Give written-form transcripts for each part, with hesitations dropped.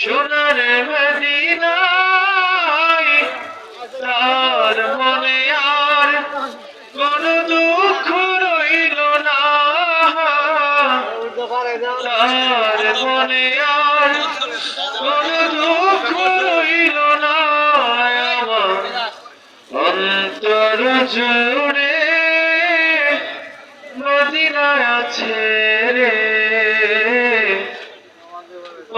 সোনার মদিনায় তার মনে আর কোন দুঃখ রইল না, তার মনে আর কোন দুঃখ রইল না। আমার অন্তর জুড়ে মদিনায় আছে রে,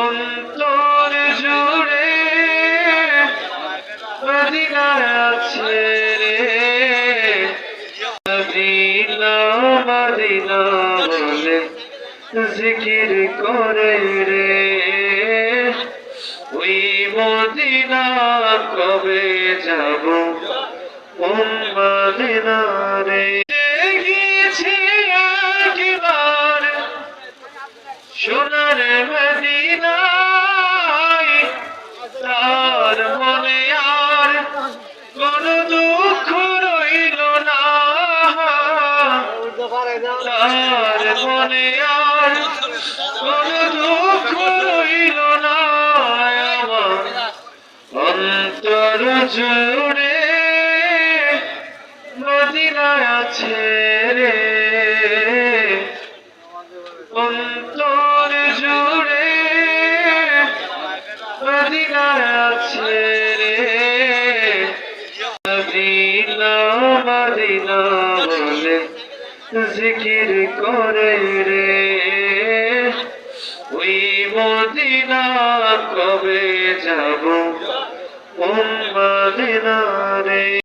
অন্তর জুড়ে মদিনায় আছে রে। মদিনা মদিনা বলে জিকির করে রে, ওই মদিনা কবে যাব মদিনা রে। দেখেছি একবার সোনার মদিনায় তার মনে আর কোন দুঃখ রইল না, তার মনে আর কোন দুঃখ রইল না। আমার অন্তর জুড়ে মদিনায় আছে রে, অন্তর জুড়ে মদিনায় আছে রে। মদিনা মদিনা বলে জিকির করে রে, ওই মদিনা কবে যাব মদিনা রে।